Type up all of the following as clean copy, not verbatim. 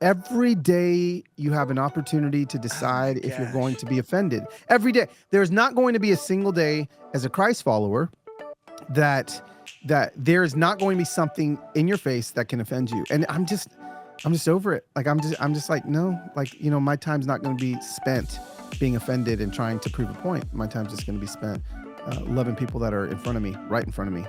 Every day you have an opportunity to decide if you're going to be offended. Every day. There's not going to be a single day as a Christ follower that there is not going to be something in your face that can offend you. And I'm just over it. Like I'm just like, no, like, my time's not going to be spent being offended and trying to prove a point. My time's just going to be spent loving people that are in front of me, right in front of me.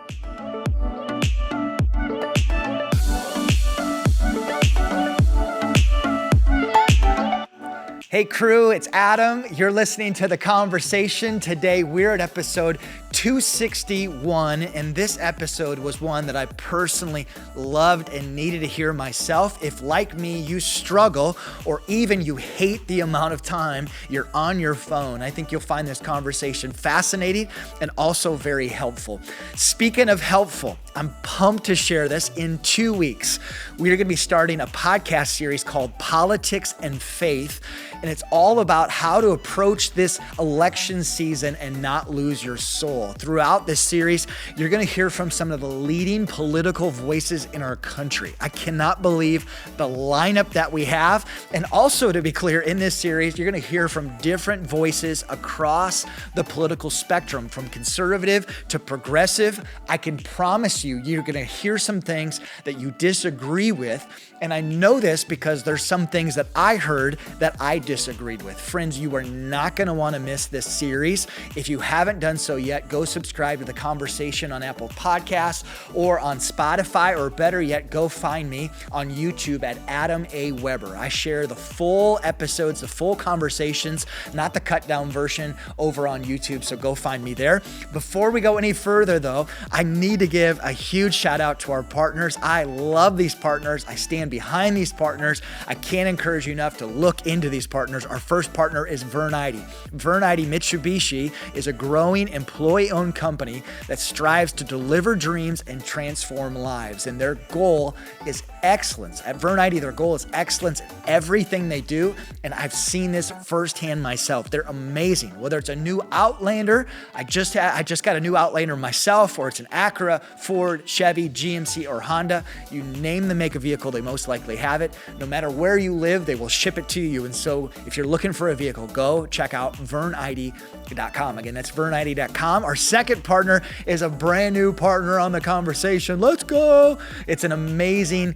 Hey crew, it's Adam. You're listening to The Conversation. Today we're at episode 261, and this episode was one that I personally loved and needed to hear myself. If, like me, you struggle or even you hate the amount of time you're on your phone, I think you'll find this conversation fascinating and also very helpful. Speaking of helpful, I'm pumped to share this. In 2 weeks, we are going to be starting a podcast series called Politics and Faith, and it's all about how to approach this election season and not lose your soul. Throughout this series, you're going to hear from some of the leading political voices in our country. I cannot believe the lineup that we have. And also, to be clear, in this series, you're going to hear from different voices across the political spectrum, from conservative to progressive. I can promise you, you're going to hear some things that you disagree with. And I know this because there's some things that I heard that I disagreed with. Friends, you are not going to want to miss this series. If you haven't done so yet, go subscribe to The Conversation on Apple Podcasts or on Spotify, or better yet, go find me on YouTube at Adam A. Weber. I share the full episodes, the full conversations, not the cut down version, over on YouTube, so go find me there. Before we go any further though, I need to give a huge shout out to our partners. I love these partners. I stand behind these partners. I can't encourage you enough to look into these partners. Our first partner is Vern Eide. Vern Eide Mitsubishi is a growing employee-owned company that strives to deliver dreams and transform lives. And their goal is excellence. At Vern Eide, their goal is excellence in everything they do. And I've seen this firsthand myself. They're amazing. Whether it's a new Outlander, I just got a new Outlander myself, or it's an Acura, Ford, Chevy, GMC, or Honda. You name the make of vehicle, they most likely have it. No matter where you live, they will ship it to you. And so if you're looking for a vehicle, go check out verneide.com. Again, that's verneide.com. Our second partner is a brand new partner on The Conversation. Let's go. It's an amazing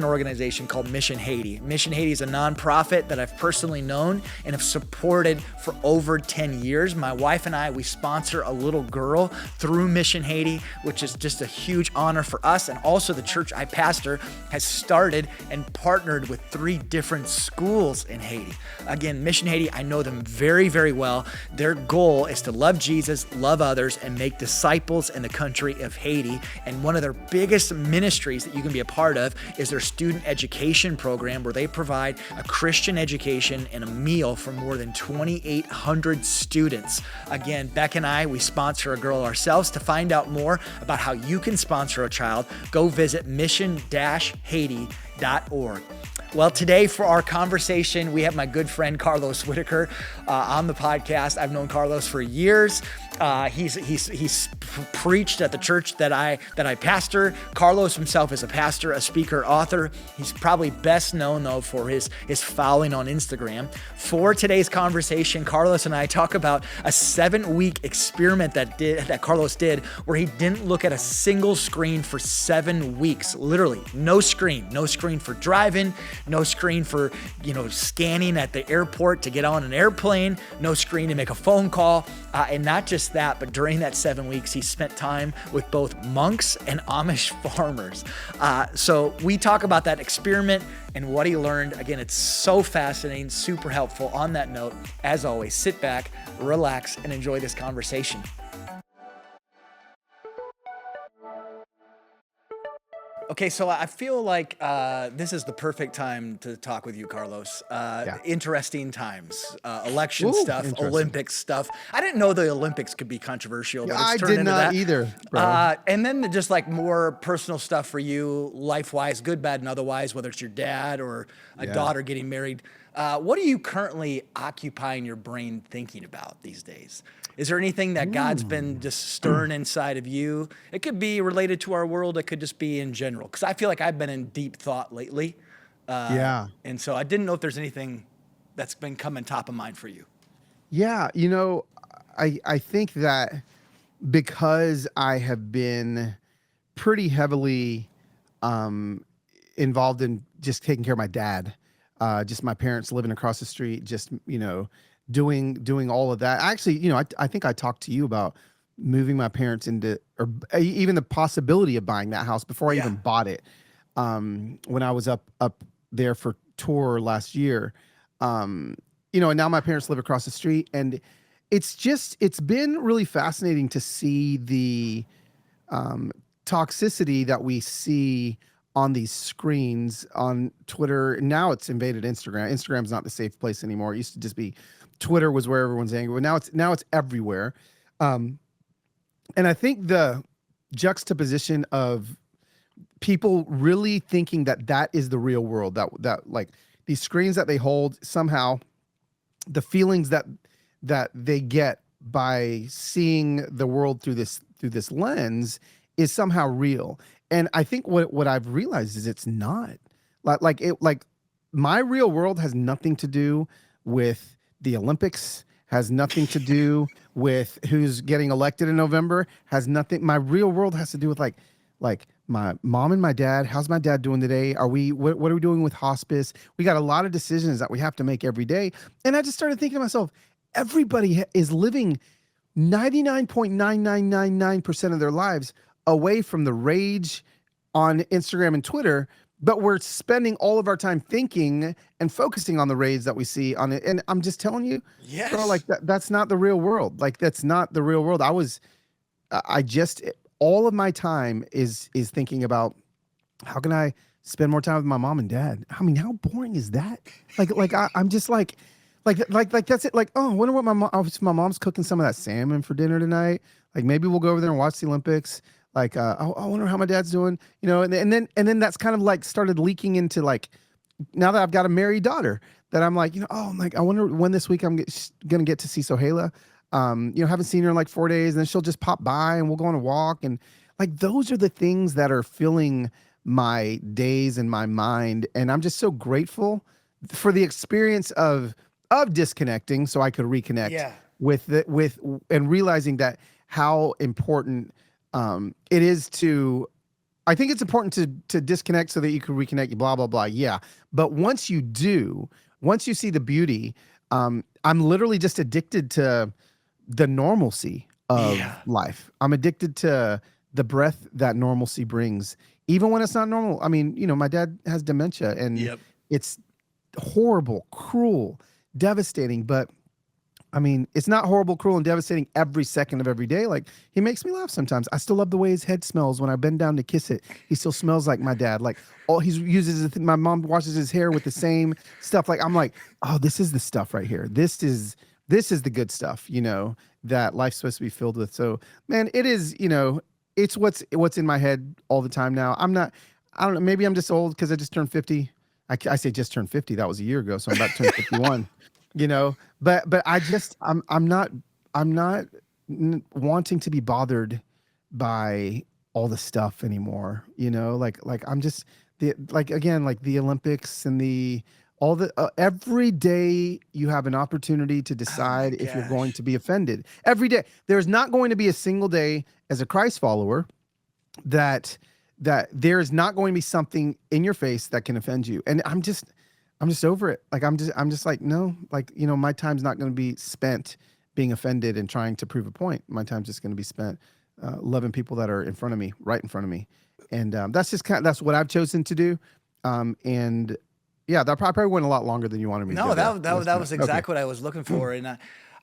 organization called Mission Haiti. Mission Haiti is a nonprofit that I've personally known and have supported for over 10 years. My wife and I, we sponsor a little girl through Mission Haiti, which is just a huge honor for us. And also the church I pastor has started and partnered with 3 different schools in Haiti. Again, Mission Haiti, I know them very, very well. Their goal is to love Jesus, love others, and make disciples in the country of Haiti. And one of their biggest ministries that you can be a part of is their student education program, where they provide a Christian education and a meal for more than 2,800 students. Again, Beck and I, we sponsor a girl ourselves. To find out more about how you can sponsor a child, go visit mission-haiti.org. Well, today for our conversation, we have my good friend Carlos Whittaker on the podcast. I've known Carlos for years. He's preached at the church that I pastor. Carlos himself is a pastor, a speaker, author. He's probably best known though for his following on Instagram. For today's conversation, Carlos and I talk about a 7-week experiment that Carlos did, where he didn't look at a single screen for 7 weeks. Literally, no screen for driving, no screen for scanning at the airport to get on an airplane, no screen to make a phone call, and not just that, but during that 7 weeks, he spent time with both monks and Amish farmers. So we talk about that experiment and what he learned. Again, it's so fascinating, super helpful. On that note, as always, sit back, relax, and enjoy this conversation. Okay, so I feel like this is the perfect time to talk with you, Carlos. Interesting times, election stuff, Olympic stuff. I didn't know the Olympics could be controversial, but it's turned into that. I did not either, bro. And then just like more personal stuff for you, life-wise, good, bad, and otherwise, whether it's your dad or a daughter getting married. What are you currently occupying your brain thinking about these days? Is there anything that God's been just stirring inside of you? It could be related to our world. It could just be in general. Because I feel like I've been in deep thought lately. Yeah. And so I didn't know if there's anything that's been coming top of mind for you. Yeah. I think that because I have been pretty heavily um, involved in just taking care of my dad, just my parents living across the street, just doing all of that. Actually, I think I talked to you about moving my parents into, or even the possibility of buying that house before I Yeah. even bought it. When I was up there for tour last year, and now my parents live across the street, and it's been really fascinating to see the um, toxicity that we see on these screens on Twitter. Now it's invaded Instagram. Instagram's not the safe place anymore. It used to just be Twitter was where everyone's angry. But now it's everywhere. Um, and I think the juxtaposition of people really thinking that is the real world, that like these screens that they hold, somehow the feelings that they get by seeing the world through this lens is somehow real. And I think what I've realized is it's not. Like my real world has nothing to do with the Olympics, has nothing to do with who's getting elected in November, has nothing. My real world has to do with like my mom and my dad. How's my dad doing today? What are we doing with hospice? We got a lot of decisions that we have to make every day. And I just started thinking to myself, everybody is living 99.9999% of their lives away from the rage on Instagram and Twitter, but we're spending all of our time thinking and focusing on the rage that we see on it. And I'm just telling you, Yes. bro, like that's not the real world. Like that's not the real world. I just all of my time is thinking about how can I spend more time with my mom and dad. I mean, how boring is that? I'm just like that's it. Like, oh, I wonder what my mom's cooking some of that salmon for dinner tonight. Like maybe we'll go over there and watch the Olympics. Like, I wonder how my dad's doing. And then that's kind of like started leaking into like now that I've got a married daughter that I'm like, I'm like, I wonder when this week I'm gonna get to see Sohaila. Haven't seen her in like 4 days, and then she'll just pop by and we'll go on a walk. And like those are the things that are filling my days and my mind. And I'm just so grateful for the experience of disconnecting so I could reconnect with and realizing that how important it is to. I think it's important to disconnect so that you can reconnect, blah, blah, blah. Yeah. But once you see the beauty, I'm literally just addicted to the normalcy of life. I'm addicted to the breath that normalcy brings, even when it's not normal. I mean, my dad has dementia and it's horrible, cruel, devastating, but I mean, it's not horrible, cruel, and devastating every second of every day. Like, he makes me laugh sometimes. I still love the way his head smells when I bend down to kiss it. He still smells like my dad. Like, my mom washes his hair with the same stuff. Like, I'm like, oh, this is the stuff right here. This is the good stuff, that life's supposed to be filled with. So, man, it is, it's what's in my head all the time now. I don't know, maybe I'm just old because I just turned 50. I say just turned 50. That was a year ago. So I'm about to turn 51. But I'm not wanting to be bothered by all the stuff anymore. Like I'm just again, like the Olympics and every day you have an opportunity to decide if you're going to be offended. Every day. There's not going to be a single day as a Christ follower that there's not going to be something in your face that can offend you. And I'm just over it. Like, I'm just like, no, like, my time's not going to be spent being offended and trying to prove a point. My time's just going to be spent loving people that are right in front of me. And that's what I've chosen to do. And yeah, that probably went a lot longer than you wanted me to No, go. that was exactly what I was looking for. And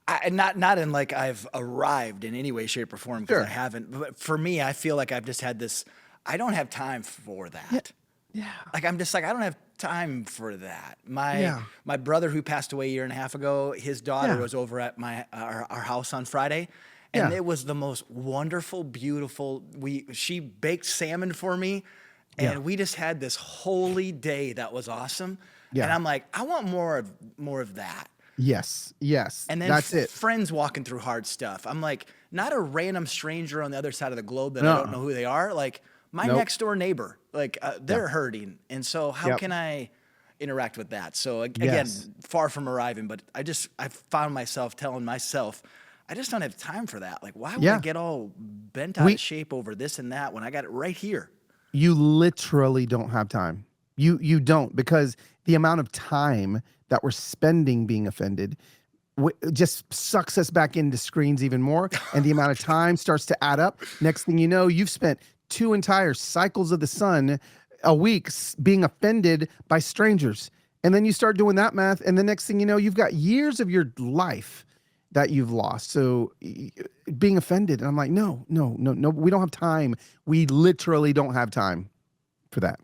I not in like I've arrived in any way, shape, or form, because I haven't. But for me, I feel like I've just had this, I don't have time for that. Yeah. Like, I'm just like, I don't have time for that. My brother, who passed away a year and a half ago, his daughter was over at our house on Friday, and it was the most wonderful, beautiful. She baked salmon for me, and we just had this holy day that was awesome. Yeah. And I'm like, I want more of that. Yes. And then that's it. Friends walking through hard stuff. I'm like, not a random stranger on the other side of the globe that I don't know who they are. Like, my next door neighbor, like they're hurting. And so how can I interact with that. So again, Yes. far from arriving, but I found myself telling myself, I just don't have time for that. Like, why would I Yeah. get all bent out We of shape over this and that when I got it right here? You literally don't have time. You don't, because the amount of time that we're spending being offended just sucks us back into screens even more, and the amount of time starts to add up. Next thing you know, you've spent 2 entire cycles of the sun a week being offended by strangers, and then you start doing that math, and the next thing you know, you've got years of your life that you've lost. So being offended, and I'm like, no, we don't have time. We literally don't have time for that.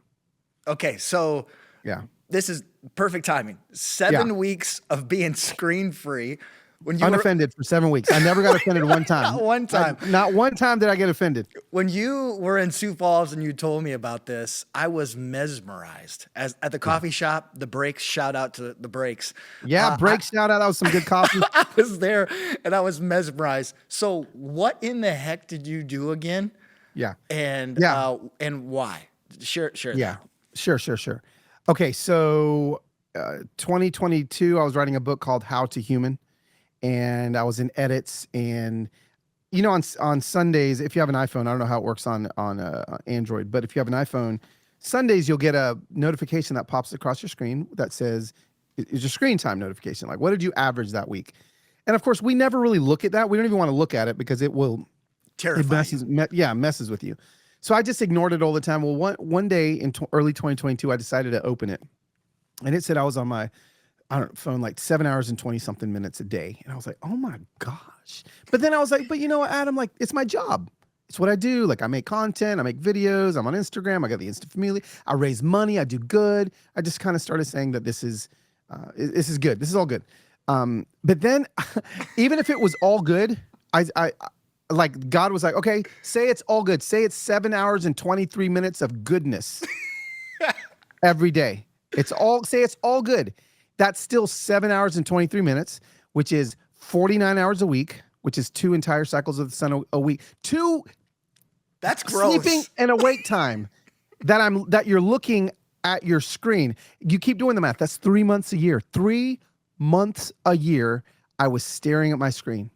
Okay, so Yeah. this is perfect timing. 7 weeks of being screen free. When you Unoffended for 7 weeks. I never got offended one time. Not one time. Not one time did I get offended. When you were in Sioux Falls and you told me about this, I was mesmerized. At the coffee shop, the breaks, shout out to the breaks. Yeah, break shout out. That was some good coffee. I was there and I was mesmerized. So what in the heck did you do again? Yeah. And why? Share Yeah. that. Sure. Okay, so 2022, I was writing a book called How to Human, and I was in edits. And on Sundays, if you have an iPhone, I don't know how it works on Android, but if you have an iPhone, Sundays you'll get a notification that pops across your screen that says it's your screen time notification. Like, what did you average that week? And of course, we never really look at that. We don't even want to look at it because it will Terrifying. messes with you. So I just ignored it all the time. Well, one day in early 2022, I decided to open it, and it said I was on my phone like 7 hours and 20 something minutes a day. And I was like, oh my gosh. But then I was like, but you know what, Adam, like, it's my job. It's what I do. Like, I make content, I make videos, I'm on Instagram, I got the Insta Family, I raise money, I do good. I just kind of started saying that this is good. This is all good. But then even if it was all good, I like, God was like, okay, say it's all good. Say it's 7 hours and 23 minutes of goodness every day. Say it's all good. That's still 7 hours and 23 minutes, which is 49 hours a week, which is 2 entire cycles of the sun a week. That's gross. Sleeping and awake time that you're looking at your screen. You keep doing the math. That's 3 months a year. 3 months a year I was staring at my screen.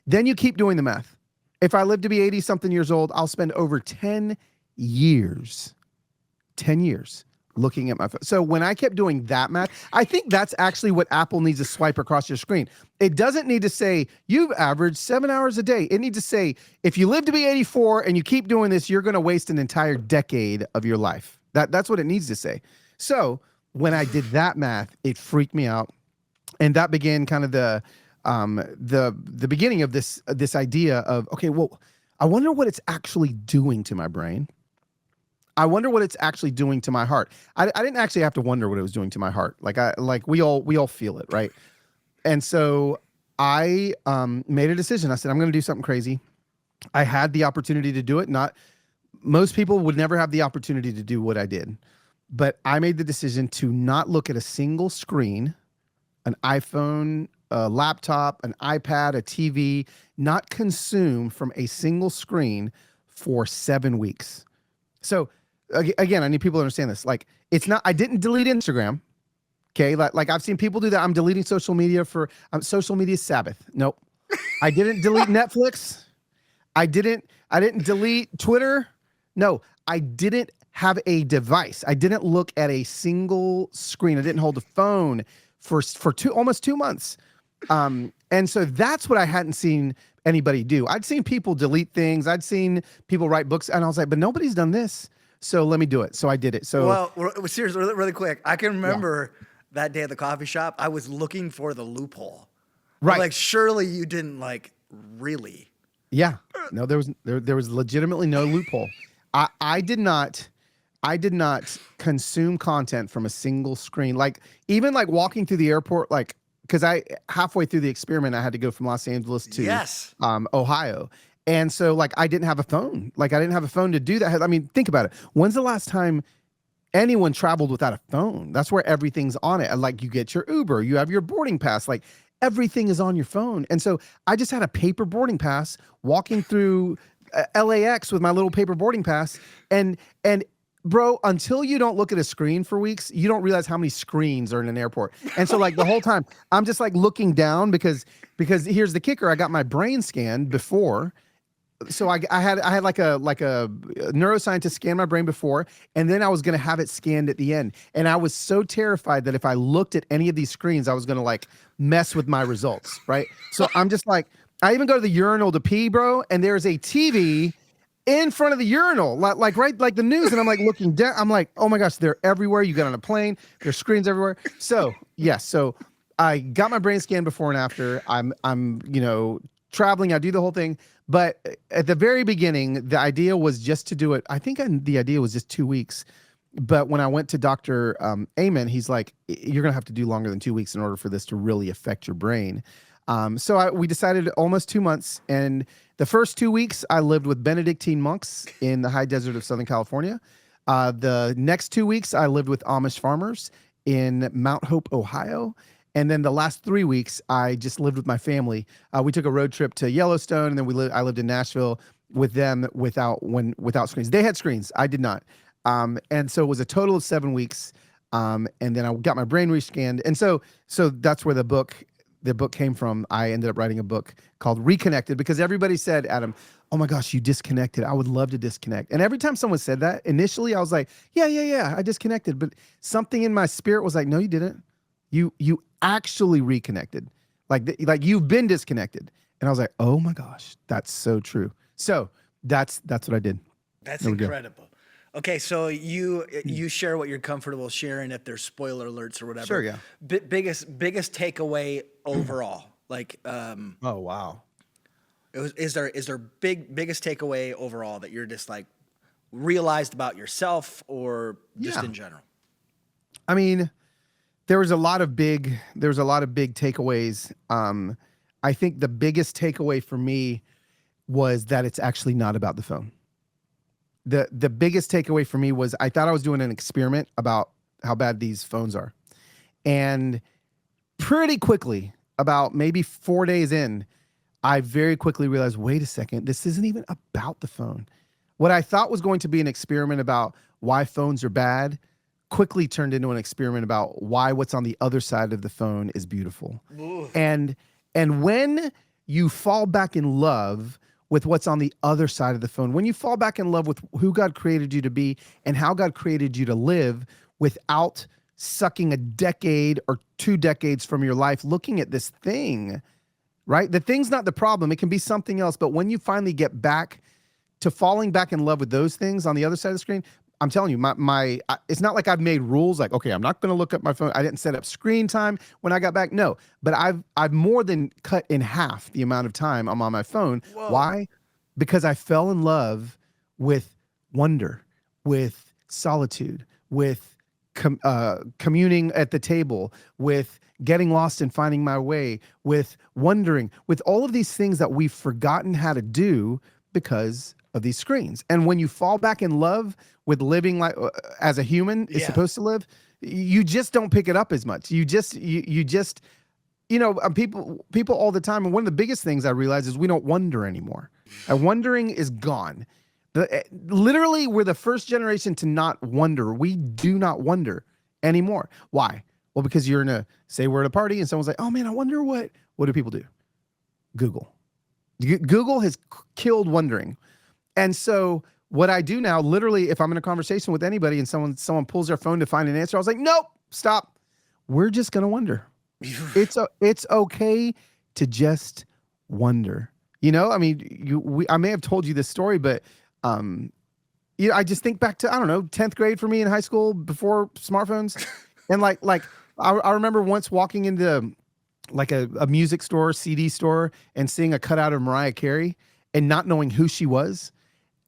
Then you keep doing the math. If I live to be 80 something years old, I'll spend over 10 years looking at my phone. So when I kept doing that math, I think that's actually what Apple needs to swipe across your screen. It doesn't need to say you've averaged 7 hours a day. It needs to say, if you live to be 84 and you keep doing this, you're going to waste an entire decade of your life. That's what it needs to say. So when I did that math, it freaked me out. And that began kind of the beginning of this idea of, okay, well, I wonder what it's actually doing to my brain. I wonder what it's actually doing to my heart. I didn't actually have to wonder what it was doing to my heart. Like we all feel it, right? And so I made a decision. I said, I'm going to do something crazy. I had the opportunity to do it. Most people would never have the opportunity to do what I did, but I made the decision to not look at a single screen, an iPhone, a laptop, an iPad, a TV, not consume from a single screen for 7 weeks. So again, I need people to understand this. Like, it's not, I didn't delete Instagram. Okay. Like I've seen people do that. I'm deleting social media for social media Sabbath. Nope. I didn't delete Netflix. I didn't delete Twitter. No, I didn't have a device. I didn't look at a single screen. I didn't hold a phone for almost 2 months. And so that's what I hadn't seen anybody do. I'd seen people delete things. I'd seen people write books, and I was like, but nobody's done this. So let me do it. So I did it. So, well, seriously, really quick. I can remember that day at the coffee shop, I was looking for the loophole. right. Like, surely you didn't really. Yeah. No, there was legitimately no loophole. I did not consume content from a single screen. Like, even like walking through the airport, like, because halfway through the experiment, I had to go from Los Angeles to Ohio. And so like, I didn't have a phone. Like, I didn't have a phone to do that. I mean, think about it. When's the last time anyone traveled without a phone? That's where everything's on it. Like, you get your Uber, you have your boarding pass, like everything is on your phone. And so I just had a paper boarding pass walking through LAX with my little paper boarding pass. And bro, until you don't look at a screen for weeks, you don't realize how many screens are in an airport. And so like the whole time I'm just like looking down because here's the kicker. I got my brain scanned before. So I had like a neuroscientist scan my brain before, and then I was going to have it scanned at the end. And I was so terrified that if I looked at any of these screens, I was going to like mess with my results. Right. So I'm just like, I even go to the urinal to pee, bro. And there's a TV in front of the urinal, like right, like the news. And I'm like looking down. I'm like, oh my gosh, they're everywhere. You get on a plane, there's screens everywhere. So yes. So I got my brain scanned before and after. I'm traveling. I do the whole thing. But at the very beginning, the idea was just to do it. I think the idea was just 2 weeks. But when I went to Dr. Amen, he's like, you're going to have to do longer than 2 weeks in order for this to really affect your brain. So we decided almost 2 months. And the first 2 weeks, I lived with Benedictine monks in the high desert of Southern California. The next 2 weeks, I lived with Amish farmers in Mount Hope, Ohio. And then the last 3 weeks, I just lived with my family. We took a road trip to Yellowstone, and then I lived in Nashville with them without screens. They had screens. I did not. And so it was a total of 7 weeks. And then I got my brain rescanned. And so that's where the book came from. I ended up writing a book called Reconnected because everybody said, Adam, oh my gosh, you disconnected. I would love to disconnect. And every time someone said that, initially I was like, yeah, I disconnected. But something in my spirit was like, no, you didn't. You actually reconnected. Like you've been disconnected. And I was like, oh my gosh, that's so true. So that's what I did. That's incredible. Okay, so you share what you're comfortable sharing if there's spoiler alerts or whatever. Sure, yeah. Biggest takeaway overall, like oh wow. Is there biggest takeaway overall that you're just like realized about yourself or just in general? I mean, there was a lot of big takeaways. I think the biggest takeaway for me was that it's actually not about the phone. The biggest takeaway for me was I thought I was doing an experiment about how bad these phones are. And pretty quickly, about maybe 4 days in, I very quickly realized, wait a second, this isn't even about the phone. What I thought was going to be an experiment about why phones are bad quickly turned into an experiment about why what's on the other side of the phone is beautiful. Ooh. And when you fall back in love with what's on the other side of the phone, when you fall back in love with who God created you to be and how God created you to live without sucking a decade or 2 decades from your life looking at this thing, right? The thing's not the problem. It can be something else. But when you finally get back to falling back in love with those things on the other side of the screen, I'm telling you, it's not like I've made rules like, okay, I'm not going to look at my phone. I didn't set up screen time when I got back. No, but I've more than cut in half the amount of time I'm on my phone. Whoa. Why? Because I fell in love with wonder, with solitude, with communing at the table, with getting lost and finding my way, with wondering, with all of these things that we've forgotten how to do because of these screens. And when you fall back in love with living like as a human is supposed to live, you just don't pick it up as much. You just people all the time. And one of the biggest things I realize is we don't wonder anymore. Wondering is gone. Literally, we're the first generation to not wonder. We do not wonder anymore. Why? Well, because we're at a party and someone's like, oh man, I wonder what do people do? Google. Google has killed wondering. And so what I do now, literally, if I'm in a conversation with anybody and someone pulls their phone to find an answer, I was like, nope, stop. We're just going to wonder. It's okay to just wonder. I mean, I may have told you this story, but I just think back to, I don't know, 10th grade for me in high school before smartphones. And I remember once walking into like a music store, CD store, and seeing a cutout of Mariah Carey and not knowing who she was.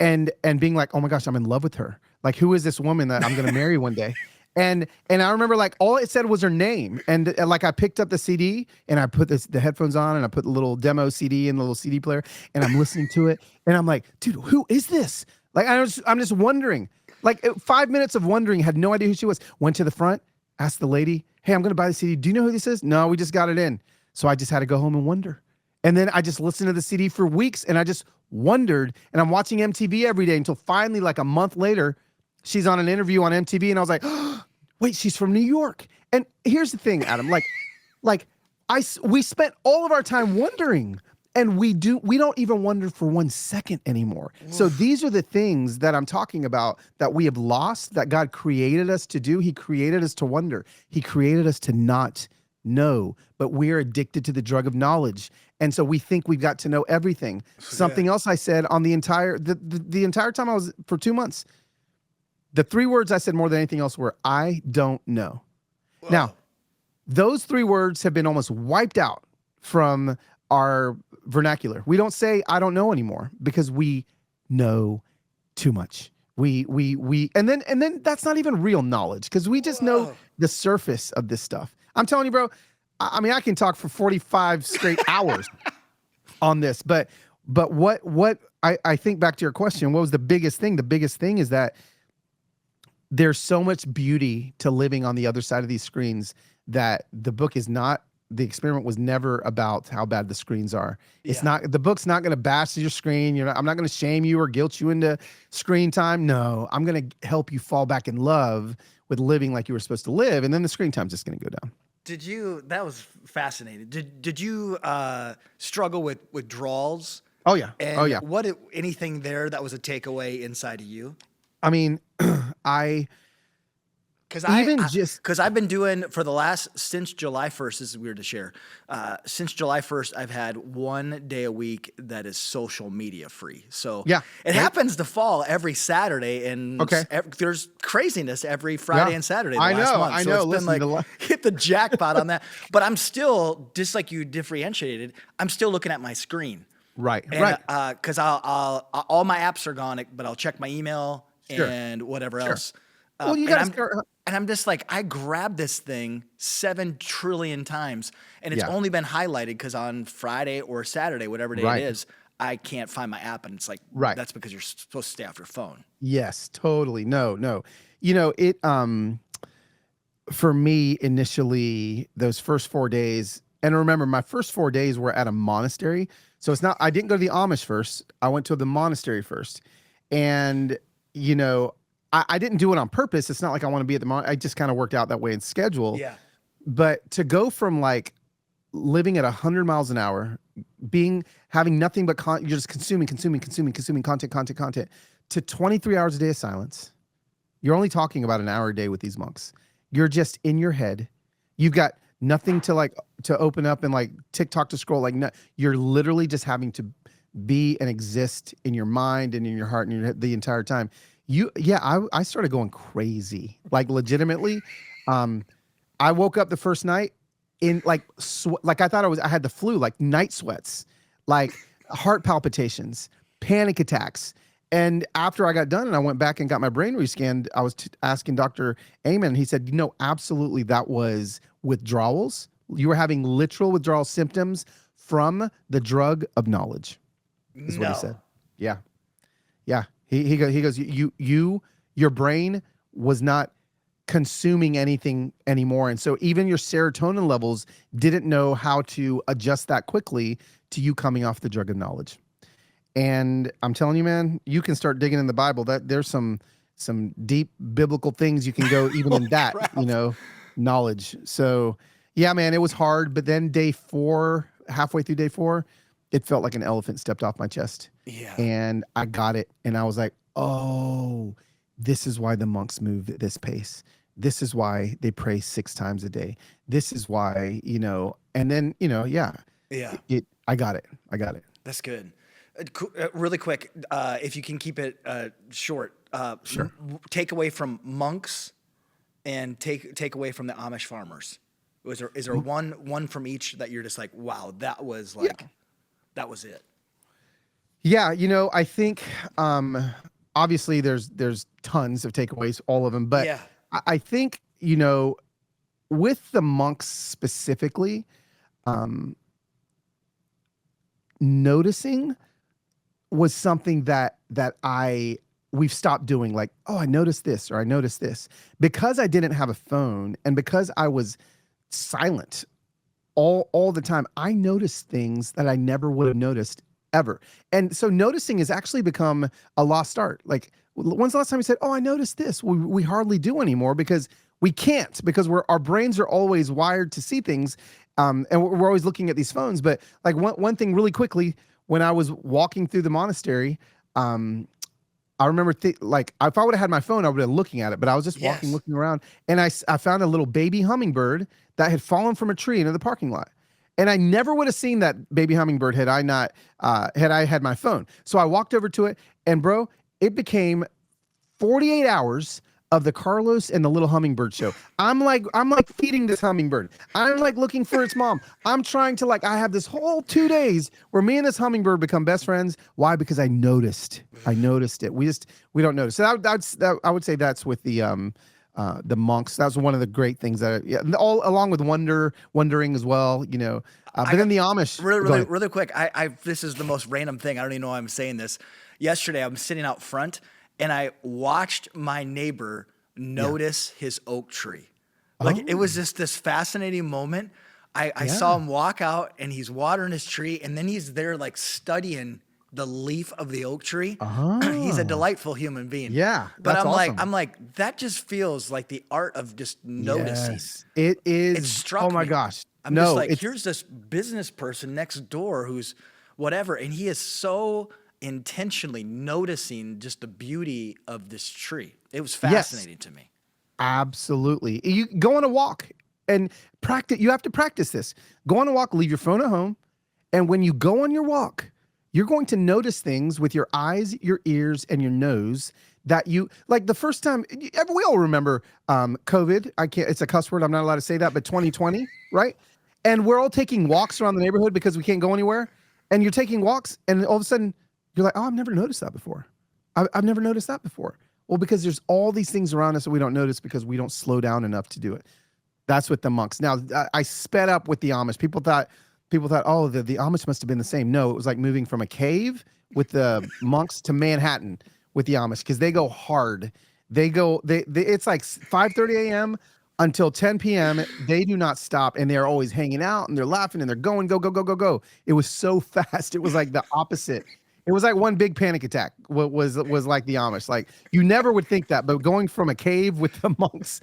And being like, oh my gosh, I'm in love with her. Like, who is this woman that I'm going to marry one day? And I remember like all it said was her name. And like I picked up the CD and I put the headphones on and I put the little demo CD in the little CD player and I'm listening to it. And I'm like, dude, who is this? Like, I'm just wondering. Like 5 minutes of wondering, had no idea who she was. Went to the front, asked the lady, hey, I'm going to buy the CD. Do you know who this is? No, we just got it in. So I just had to go home and wonder. And then I just listened to the CD for weeks and I just wondered. And I'm watching MTV every day until finally, like a month later, she's on an interview on MTV, and I was like, wait, she's from New York. And here's the thing, Adam, like we spent all of our time wondering, and we don't even wonder for 1 second anymore. So these are the things that I'm talking about that we have lost, that God created us to do. He created us to wonder. He created us to not know, but we're addicted to the drug of knowledge. And so we think we've got to know everything. Something else I said on the entire time I was, for 2 months, the 3 words I said more than anything else were, I don't know. Whoa. Now, those 3 words have been almost wiped out from our vernacular. We don't say I don't know anymore because we know too much. We and then that's not even real knowledge, because we just know the surface of this stuff. I'm telling you, bro, I mean, I can talk for 45 straight hours on this, but what I think, back to your question, what was the biggest thing? The biggest thing is that there's so much beauty to living on the other side of these screens that the experiment was never about how bad the screens are. It's not, the book's not going to bash your screen. I'm not going to shame you or guilt you into screen time. No, I'm going to help you fall back in love with living like you were supposed to live. And then the screen time's just going to go down. That was fascinating. Did you struggle with withdrawals? Oh yeah. And anything there that was a takeaway inside of you? I mean, because I've been doing since July 1st, this is weird to share. Since July 1st, I've had 1 day a week that is social media free. So it happens to fall every Saturday, and there's craziness every Friday and Saturday. I know. It's been like, hit the jackpot on that. But I'm still, just like you differentiated, I'm still looking at my screen. Right. Because I'll all my apps are gone, but I'll check my email and whatever else. Well, you got to start. And I'm just like, I grabbed this thing 7 trillion times, and it's only been highlighted because on Friday or Saturday, whatever day it is, I can't find my app, and it's like, that's because you're supposed to stay off your phone. Yes, totally. No. It for me initially, those first 4 days, and remember, my first 4 days were at a monastery, so it's not. I didn't go to the Amish first. I went to the monastery first, and I didn't do it on purpose. It's not like I want to be at the I just kind of worked out that way in schedule. Yeah. But to go from like living at 100 miles an hour, having nothing but you're just consuming content to 23 hours a day of silence. You're only talking about an hour a day with these monks. You're just in your head. You've got nothing to open up and like TikTok to scroll. You're literally just having to be and exist in your mind and in your heart and the entire time. I started going crazy, like legitimately. I woke up the first night in like I thought I had the flu, like night sweats, like heart palpitations, panic attacks. And after I got done and I went back and got my brain rescanned, I was asking Dr. Amen, and he said, absolutely, that was withdrawals. You were having literal withdrawal symptoms from the drug of knowledge, is what he said. Yeah. He goes, your brain was not consuming anything anymore. And so even your serotonin levels didn't know how to adjust that quickly to you coming off the drug of knowledge. And I'm telling you, man, you can start digging in the Bible. That there's some deep biblical things you can go even in that, knowledge. So yeah, man, it was hard. But then day 4, halfway through day 4, it felt like an elephant stepped off my chest. Yeah. And I got it. And I was like, oh, this is why the monks move at this pace. This is why they pray 6 times a day. This is why, and then, I got it. That's good. Really quick, if you can keep it short, sure. Take away from monks and take away from the Amish farmers. Is there one from each that you're just like, wow, that was that was it? Yeah, I think obviously there's tons of takeaways, all of them, but I think with the monks specifically, noticing was something that we've stopped doing. Like, oh, I noticed this or I noticed this, because I didn't have a phone and because I was silent all the time. I noticed things that I never would have noticed ever. And so noticing has actually become a lost art. Like, when's the last time you said, "Oh, I noticed this"? We hardly do anymore because we can't, because our brains are always wired to see things, and we're always looking at these phones. But like one thing really quickly, when I was walking through the monastery, I remember like if I would have had my phone, I would have been looking at it, but I was just walking, looking around, and I found a little baby hummingbird that had fallen from a tree into the parking lot. And I never would have seen that baby hummingbird had I had my phone. So I walked over to it, and bro, it became 48 hours of the Carlos and the Little Hummingbird show. I'm like feeding this hummingbird. I'm like looking for its mom. I'm trying to I have this whole 2 days where me and this hummingbird become best friends. Why? Because I noticed it. We don't notice. So I would say that's with the monks. That was one of the great things all along with wondering as well, but then the Amish. Really quick. This is the most random thing. I don't even know why I'm saying this. Yesterday, I'm sitting out front, and I watched my neighbor notice his oak tree. It was just this fascinating moment. I saw him walk out, and he's watering his tree, and then he's there studying the leaf of the oak tree. He's a delightful human being. Yeah, but awesome. I'm like, that just feels like the art of just noticing. Yes, it is. It struck me. Oh my gosh. I'm just like, here's this business person next door who's whatever, and he is so intentionally noticing just the beauty of this tree. It was fascinating to me. Absolutely. You go on a walk and practice. You have to practice this. Go on a walk, leave your phone at home. And when you go on your walk, you're going to notice things with your eyes, your ears, and your nose that you, like the first time, we all remember COVID. It's a cuss word. I'm not allowed to say that, but 2020, right? And we're all taking walks around the neighborhood because we can't go anywhere. And you're taking walks, and all of a sudden, you're like, oh, I've never noticed that before. I've never noticed that before. Well, because there's all these things around us that we don't notice because we don't slow down enough to do it. That's with the monks. Now, I sped up with the Amish. People thought, oh, the Amish must have been the same. No, it was like moving from a cave with the monks to Manhattan with the Amish, because they go hard. It's like 5:30 a.m. until 10 p.m. They do not stop, and they're always hanging out, and they're laughing, and they're going, go, go, go, go, go. It was so fast. It was like the opposite. It was like one big panic attack. What was like the Amish. Like, you never would think that, but going from a cave with the monks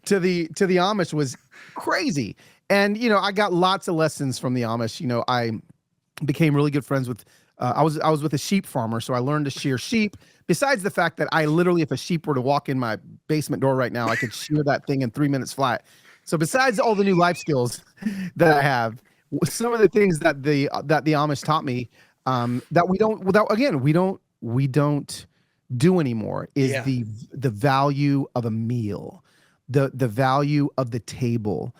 to the Amish was crazy. And I got lots of lessons from the Amish. I became really good friends with. I was with a sheep farmer, so I learned to shear sheep. Besides the fact that I literally, if a sheep were to walk in my basement door right now, I could shear that thing in 3 minutes flat. So besides all the new life skills that I have, some of the things that the Amish taught me, that we don't do anymore is the value of a meal, the value of the table.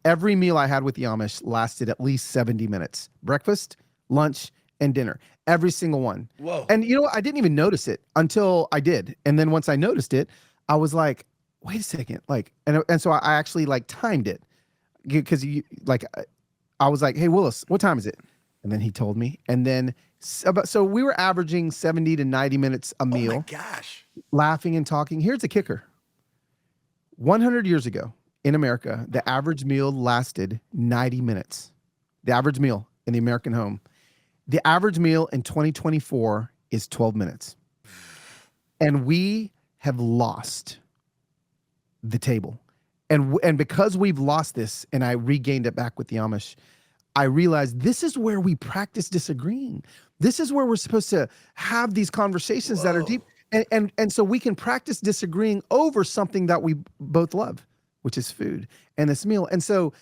Every meal I had with the Amish lasted at least 70 minutes. Breakfast, lunch, and dinner. Every single one. Whoa. And I didn't even notice it until I did. And then once I noticed it, I was like, wait a second. And so I actually timed it, because I was like, hey, Willis, what time is it? And then he told me. And then so we were averaging 70 to 90 minutes a meal. Oh my gosh. Laughing and talking. Here's the kicker. 100 years ago in America, the average meal lasted 90 minutes. The average meal in the American home. The average meal in 2024 is 12 minutes. And we have lost the table. And because we've lost this, and I regained it back with the Amish, I realized this is where we practice disagreeing. This is where we're supposed to have these conversations that are deep. And so we can practice disagreeing over something that we both love, which is food and this meal. And so,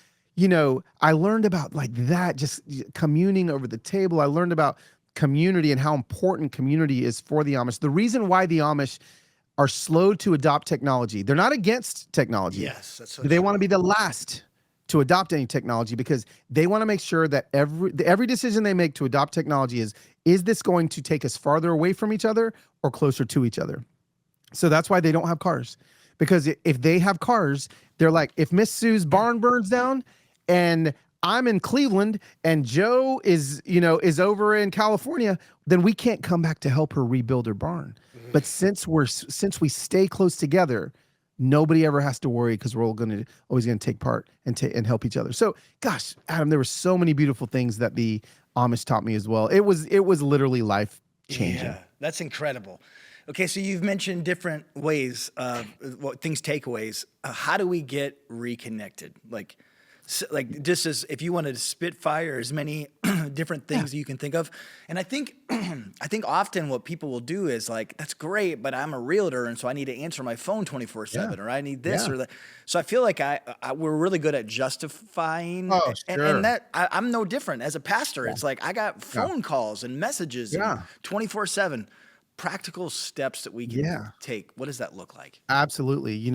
I learned about that, just communing over the table. I learned about community and how important community is for the Amish. The reason why the Amish are slow to adopt technology, they're not against technology. Yes, that's so they want to be the last to adopt any technology, because they want to make sure that every decision they make to adopt technology is this going to take us farther away from each other or closer to each other? So that's why they don't have cars. Because if they have cars, they're like, if Miss Sue's barn burns down and I'm in Cleveland and Joe is over in California, then we can't come back to help her rebuild her barn. But since we stay close together, nobody ever has to worry because we're all always going to take part and help each other. So, gosh, Adam, there were so many beautiful things that the Amish taught me as well. It was literally life changing. Yeah, that's incredible. Okay, so you've mentioned different ways of takeaways. How do we get reconnected? Like just as if you wanted to spit fire, as many different things that you can think of. And I think I think often what people will do is like, that's great, but I'm a realtor, and so I need to answer my phone 24/7, or I need this or that. So I feel like we're really good at justifying, Oh, and sure. I'm no different as a pastor. It's like I got Yeah. phone calls and messages and Yeah. 24/7. Practical steps that we can Yeah. take. What does that look like? Absolutely.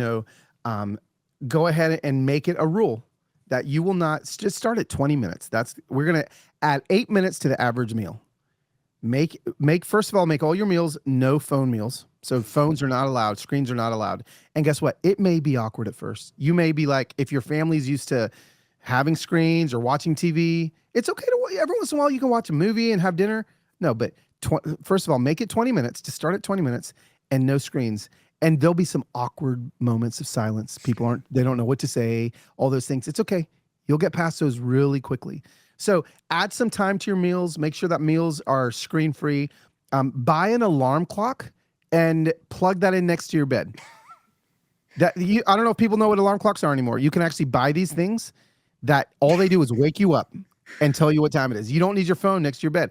Um, go ahead and make it a rule that you will not just start at 20 minutes. We're going to add 8 minutes to the average meal. First of all, make all your meals no phone meals. So phones are not allowed, screens are not allowed. And guess what? It may be awkward at first. You may be like, if your family's used to having screens or watching TV, it's okay every once in a while you can watch a movie and have dinner. No, but first of all, make it 20 minutes to start at 20 minutes and no screens. And there'll be some awkward moments of silence. They don't know what to say, all those things. It's okay. You'll get past those really quickly. So add some time to your meals. Make sure that meals are screen free. Buy an alarm clock and plug that in next to your bed. I don't know if people know what alarm clocks are anymore. You can actually buy these things that all they do is wake you up and tell you what time it is. You don't need your phone next to your bed.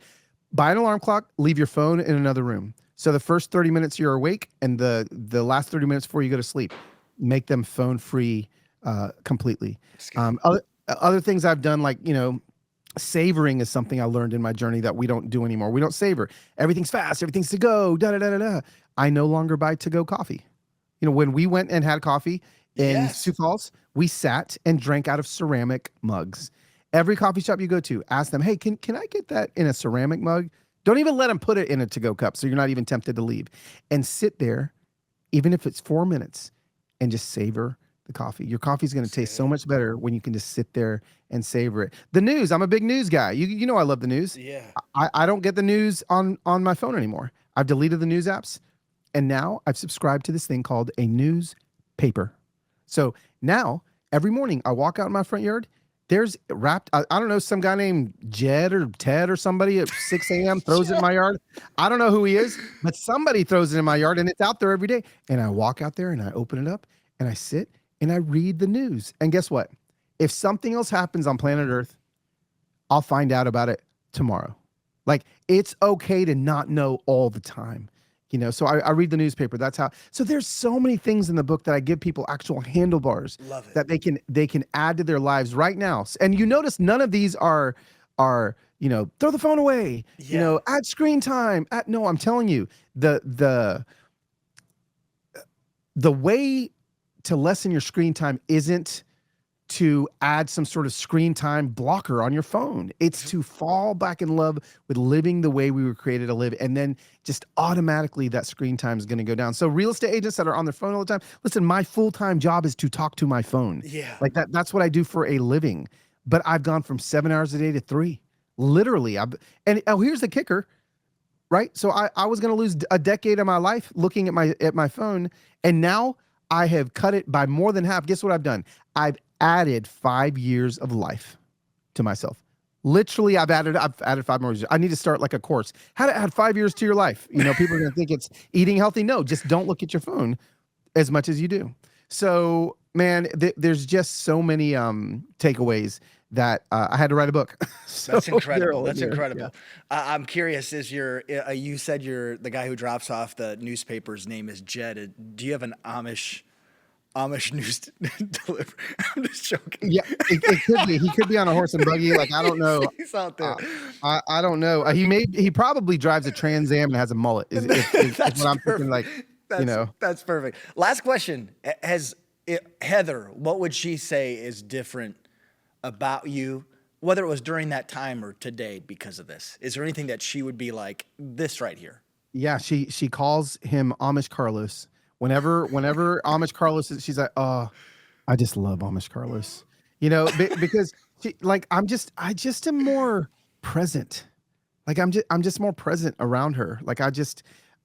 Buy an alarm clock, leave your phone in another room. So the first 30 minutes you're awake, and the last 30 minutes before you go to sleep, make them phone free completely. Other things I've done, like, savoring is something I learned in my journey that we don't do anymore. We don't savor. Everything's fast. Everything's to go. Da da da da da. I no longer buy to go coffee. When we went and had coffee in Sioux Falls, we sat and drank out of ceramic mugs. Every coffee shop you go to, ask them, hey, can I get that in a ceramic mug? Don't even let them put it in a to-go cup, so you're not even tempted to leave. And sit there, even if it's 4 minutes, and just savor the coffee. Your coffee's going to taste so much better when you can just sit there and savor it. The news, I'm a big news guy. You know I love the news. Yeah. I don't get the news on my phone anymore. I've deleted the news apps, and now I've subscribed to this thing called a newspaper. So now, every morning, I walk out in my front yard, there's wrapped, I don't know, some guy named Jed or Ted or somebody at 6 a.m. throws it in my yard. I don't know who he is, but somebody throws it in my yard, and it's out there every day. And I walk out there and I open it up and I sit and I read the news. And guess what? If something else happens on planet Earth, I'll find out about it tomorrow. Like, it's okay to not know all the time. So I read the newspaper. That's how. So there's so many things in the book that I give people actual handlebars that they can add to their lives right now. And you notice none of these are throw the phone away, add screen time. No, I'm telling you, the way to lessen your screen time isn't to add some sort of screen time blocker on your phone. It's to fall back in love with living the way we were created to live. And then just automatically that screen time is going to go down. So real estate agents that are on their phone all the time, listen, my full-time job is to talk to my phone. Yeah. Like that's what I do for a living. But I've gone from 7 hours a day to 3. Literally. Here's the kicker, right? So I was going to lose a decade of my life looking at my phone. And now I have cut it by more than half. Guess what I've done? I've added 5 years of life to myself. Literally, I've added 5 more years. I need to start like a course. How to add 5 years to your life. People are going to think it's eating healthy. No, just don't look at your phone as much as you do. So, man, there's just so many takeaways that I had to write a book. That's incredible. That's incredible. Yeah. I'm curious, you said the guy who drops off the newspaper's name is Jed. Do you have an Amish news delivery? I'm just joking. Yeah, it could be. He could be on a horse and buggy. Like, I don't know. He's out there. I don't know. He probably drives a Trans Am and has a mullet. Is what I'm thinking. Like, that's perfect. Last question. Heather, what would she say is different about you, whether it was during that time or today because of this? Is there anything that she would be like, this right here? Yeah, she calls him Amish Carlos. Whenever Amish Carlos she's like, oh, I just love Amish Carlos. Because I just am more present. Like I'm just more present around her. Like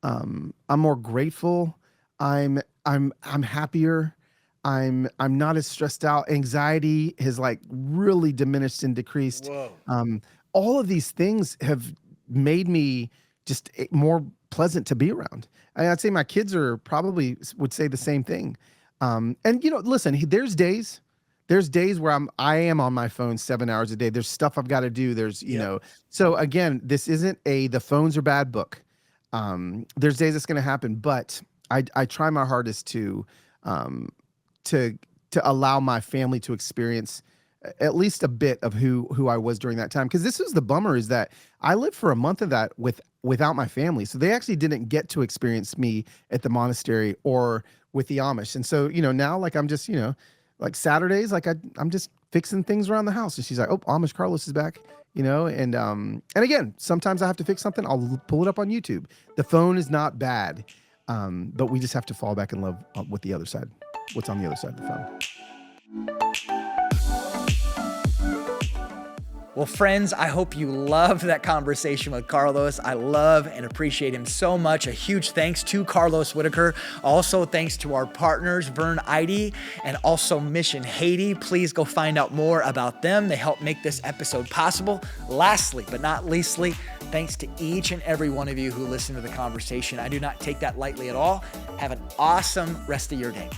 I'm more grateful. I'm happier. I'm not as stressed out. Anxiety has like really diminished and decreased. Whoa. All of these things have made me just more pleasant to be around. I'd say my kids are probably would say the same thing. And listen, there's days where I am on my phone 7 hours a day. There's stuff I've got to do. So again, this isn't the phones are bad book. There's days it's going to happen, but I try my hardest um, to allow my family to experience at least a bit of who I was during that time. Because this is the bummer, is that I lived for a month of that without my family, so they actually didn't get to experience me at the monastery or with the Amish. And so now, like, I'm just like Saturdays, like I'm just fixing things around the house, and she's like, "Oh, Amish Carlos is back," and again, sometimes I have to fix something. I'll pull it up on YouTube. The phone is not bad, but we just have to fall back in love with the other side. What's on the other side of the phone? Well, friends, I hope you loved that conversation with Carlos. I love and appreciate him so much. A huge thanks to Carlos Whittaker. Also, thanks to our partners, Vern Eide and also Mission Haiti. Please go find out more about them. They help make this episode possible. Lastly, but not leastly, thanks to each and every one of you who listened to the conversation. I do not take that lightly at all. Have an awesome rest of your day.